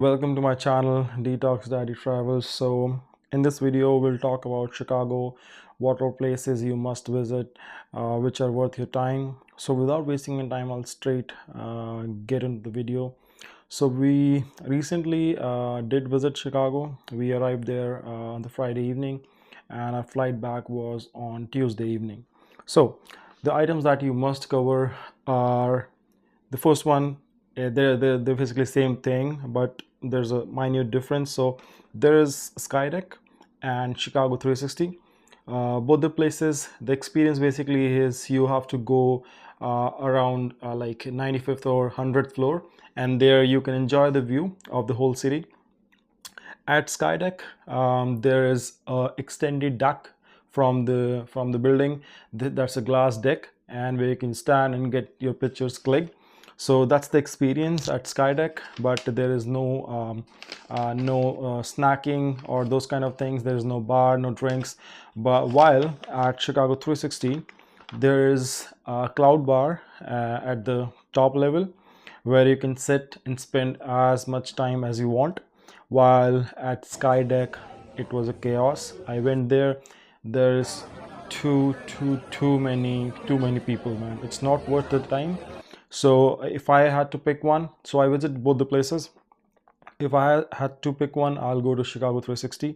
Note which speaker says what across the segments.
Speaker 1: Welcome to my channel Detox Daddy Travels. So in this video we'll talk about Chicago, what are places you must visit, which are worth your time. So without wasting any time, I'll straight get into the video. So we recently did visit Chicago. We arrived there on the Friday evening and our flight back was on Tuesday evening. So the items that you must cover are, the first one, they're basically same thing, but there's a minute difference. So there is Skydeck and Chicago 360. Both the places, the experience basically is you have to go around like 95th or 100th floor, and there you can enjoy the view of the whole city. At Skydeck, there is a extended deck from the building. That's a glass deck, and where you can stand and get your pictures clicked. So that's the experience at Skydeck, but there is no snacking or those kind of things. There is no bar, no drinks. But while at Chicago 360, there is a cloud bar at the top level where you can sit and spend as much time as you want. While at Skydeck, it was a chaos. I went there. There's too many people, man. It's not worth the time. So if I had to pick one, so I visit both the places. If I had to pick one, I'll go to Chicago 360.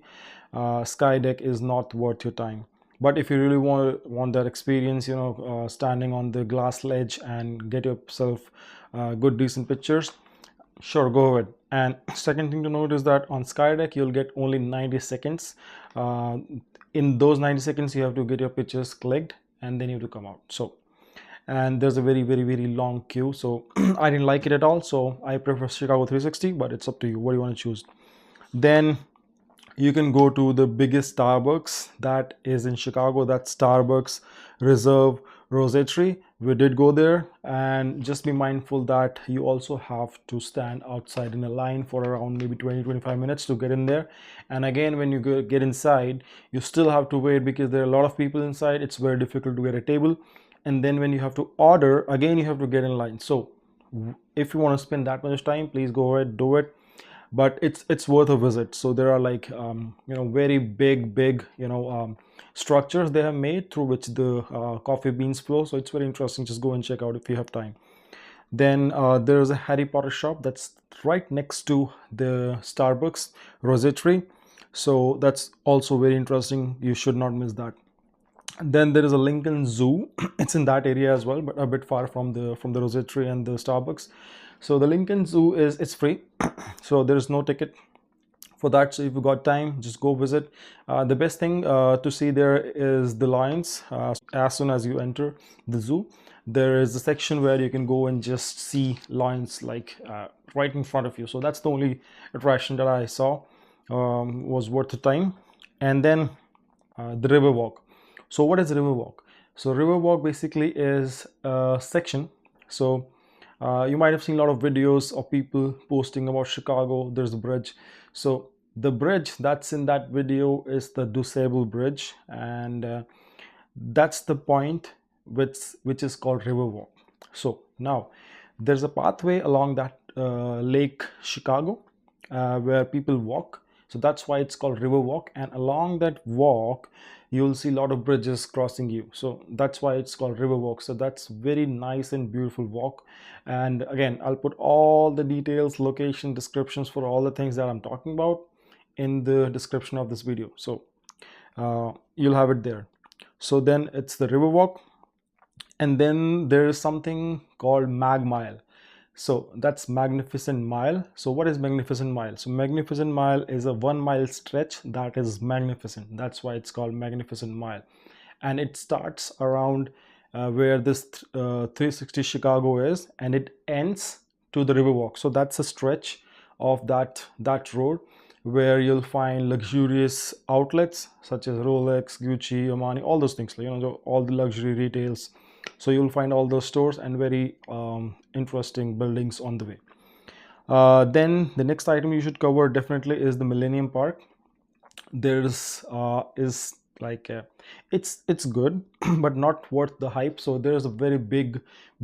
Speaker 1: Skydeck is not worth your time. But if you really want that experience, standing on the glass ledge and get yourself good decent pictures, sure, go ahead. And second thing to note is that on Skydeck you'll get only 90 seconds. In those 90 seconds you have to get your pictures clicked and then you have to come out. So, and there's a very long queue, so I didn't like it at all. So I prefer Chicago 360, but it's up to you what you want to choose. Then you can go to the biggest Starbucks that is in Chicago. That's Starbucks Reserve Roastery. We did go there, and just be mindful that you also have to stand outside in a line for around maybe 20-25 minutes to get in there. And again, when you get inside, you still have to wait because there are a lot of people inside. It's very difficult to get a table. And then when you have to order, again you have to get in line. So if you want to spend that much time, please go ahead, do it. But it's worth a visit. So there are like very big structures they have made through which the coffee beans flow. So it's very interesting. Just go and check out if you have time. Then there's a Harry Potter shop that's right next to the Starbucks Roastery. So that's also very interesting. You should not miss that. Then there is a Lincoln Zoo. It's in that area as well, but a bit far from the Roastery and the Starbucks. So the Lincoln Zoo it's free, so there is no ticket for that. So if you got time, just go visit. The best thing to see there is the lions. As soon as you enter the zoo, there is a section where you can go and just see lions like right in front of you. So that's the only attraction that I saw was worth the time. And then the Riverwalk. So what is Riverwalk? So Riverwalk basically is a section. So you might have seen a lot of videos of people posting about Chicago. There's a bridge. So the bridge that's in that video is the disabled bridge, and that's the point which is called Riverwalk. So now there's a pathway along that Lake Chicago where people walk. So that's why it's called Riverwalk, and along that walk you'll see a lot of bridges crossing you. So that's why it's called Riverwalk. So that's very nice and beautiful walk. And again, I'll put all the details, location, descriptions for all the things that I'm talking about in the description of this video. So you'll have it there. So then it's the Riverwalk, and then there is something called Mag Mile. So that's Magnificent Mile. So what is Magnificent Mile? So Magnificent Mile is a 1 mile stretch that is magnificent. That's why it's called Magnificent Mile. And it starts around where this 360 Chicago is, and it ends to the Riverwalk. So that's a stretch of that road where you'll find luxurious outlets such as Rolex, Gucci, Armani, all those things, all the luxury retails. So you'll find all those stores and very interesting buildings on the way. Then the next item you should cover definitely is the Millennium Park. There's is like it's good but not worth the hype. So there's a very big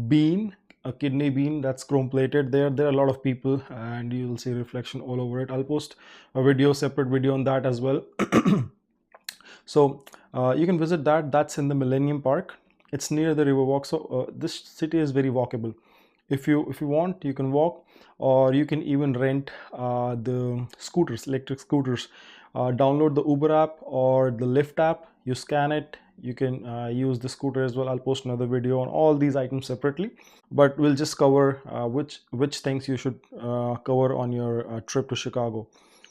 Speaker 1: bean a kidney bean that's chrome plated. There are a lot of people, and you'll see reflection all over it. I'll post a separate video on that as well. So you can visit that. That's in the Millennium Park. It's near the Riverwalk. So this city is very walkable. If you want, you can walk, or you can even rent the scooters, electric scooters. Download the Uber app or the Lyft app. You scan it. You can use the scooter as well. I'll post another video on all these items separately, but we'll just cover which things you should cover on your trip to Chicago.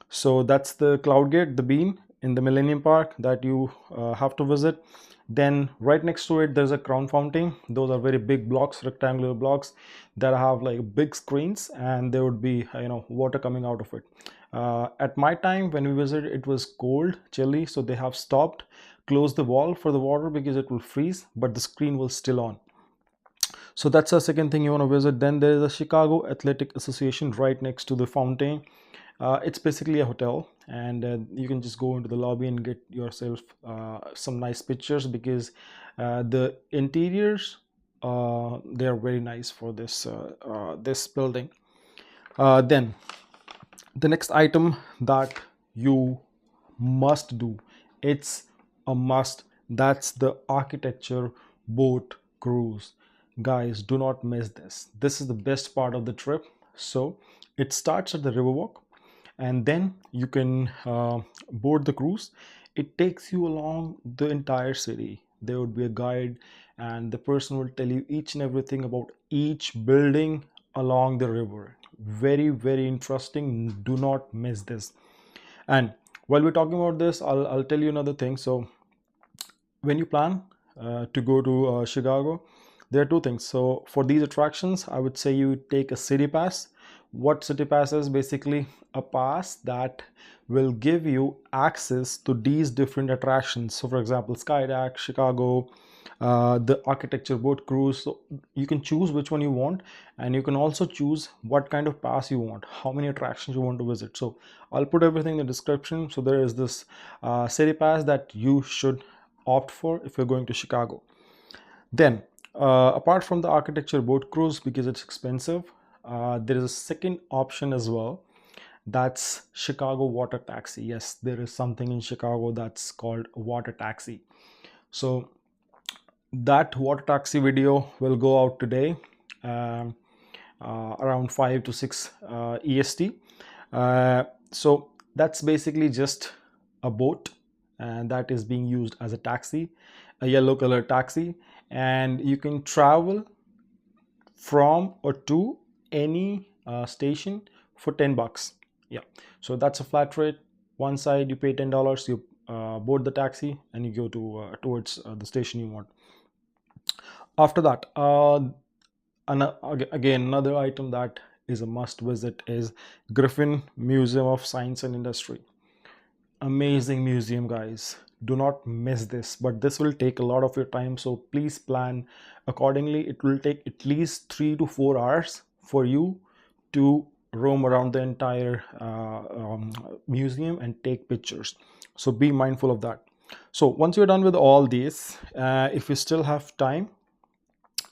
Speaker 1: So that's the Cloud Gate, the bean in the Millennium Park that you have to visit. Then right next to it, there's a crown fountain. Those are very big blocks, rectangular blocks that have like big screens, and there would be water coming out of it. At my time when we visited, it was cold, chilly, so they have stopped, closed the wall for the water because it will freeze, but the screen will still on. So that's the second thing you want to visit. Then there is a Chicago Athletic Association right next to the fountain. It's basically a hotel, and you can just go into the lobby and get yourself some nice pictures, because the interiors they are very nice for this this building. Then the next item that you must do, it's a must, that's the architecture boat cruise. Guys, do not miss this. This is the best part of the trip. So it starts at the Riverwalk, and then you can board the cruise. It takes you along the entire city. There would be a guide, and the person will tell you each and everything about each building along the river. Very, very interesting. Do not miss this. And while we're talking about this, I'll tell you another thing. So when you plan to go to Chicago, there are two things. So for these attractions, I would say you take a city pass. What city pass is? Basically a pass that will give you access to these different attractions. So for example, Skydeck Chicago, the architecture boat cruise. So you can choose which one you want, and you can also choose what kind of pass you want, how many attractions you want to visit. So I'll put everything in the description. So there is this city pass that you should opt for if you're going to Chicago. Then apart from the architecture boat cruise, because it's expensive, there is a second option as well. That's Chicago water taxi. Yes, there is something in Chicago that's called water taxi. So that water taxi video will go out today, around 5 to 6 EST. So that's basically just a boat, and that is being used as a taxi, a yellow color taxi, and you can travel from or to any station for $10. Yeah, so that's a flat rate. One side you pay $10, you board the taxi, and you go to towards the station you want. After that, again, another item that is a must visit is Griffin Museum of Science and Industry. Amazing museum, guys. Do not miss this, but this will take a lot of your time, so please plan accordingly. It will take at least 3 to 4 hours for you to roam around the entire museum and take pictures, so be mindful of that. So once you're done with all these, if you still have time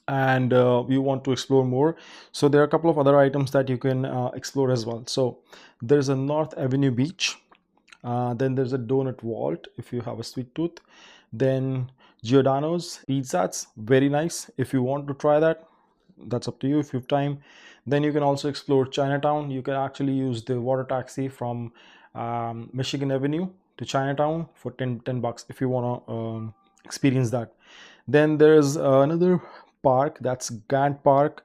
Speaker 1: and you want to explore more, so there are a couple of other items that you can explore as well. So there's a North Avenue Beach, then there's a Donut Vault if you have a sweet tooth, then Giordano's Pizzas, very nice. If you want to try that, that's up to you if you have time. Then you can also explore Chinatown. You can actually use the water taxi from Michigan Avenue to Chinatown for $10 if you want to experience that. Then there's another park, that's Grant Park,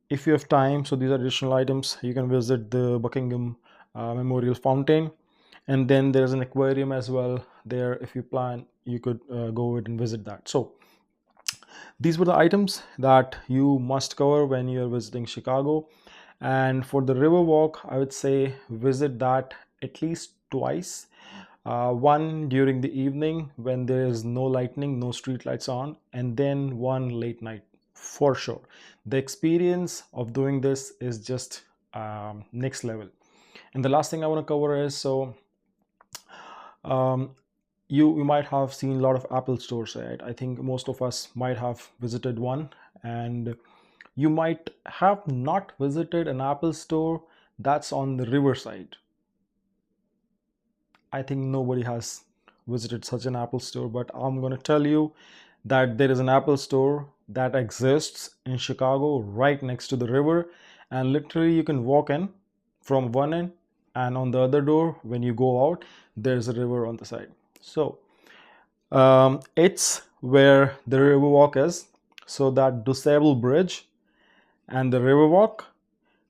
Speaker 1: if you have time. So these are additional items. You can visit the Buckingham Memorial Fountain, and then there's an aquarium as well there. If you plan, you could go ahead and visit that. So these were the items that you must cover when you're visiting Chicago. And for the Riverwalk, I would say visit that at least twice. One during the evening when there is no lightning, no street lights on, and then one late night for sure. The experience of doing this is just next level. And the last thing I want to cover is, so you might have seen a lot of Apple stores, right? I think most of us might have visited one, and You might have not visited an Apple store that's on the riverside. I think nobody has visited such an Apple store, but I'm going to tell you that there is an Apple store that exists in Chicago right next to the river, and literally you can walk in from one end, and on the other door, when you go out, there's a river on the side. So it's where the Riverwalk is. So that disabled bridge and the Riverwalk.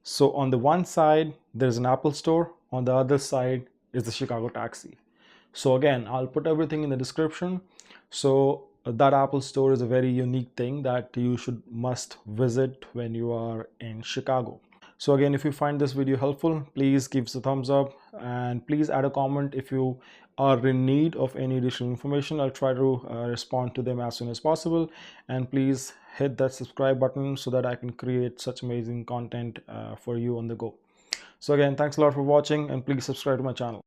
Speaker 1: So on the one side, there's an Apple store. On the other side is the Chicago taxi. So again, I'll put everything in the description. So that Apple store is a very unique thing that you must visit when you are in Chicago. So again, if you find this video helpful, please give us a thumbs up and please add a comment if you are in need of any additional information. I'll try to respond to them as soon as possible, and please hit that subscribe button so that I can create such amazing content for you on the go. So again, thanks a lot for watching, and please subscribe to my channel.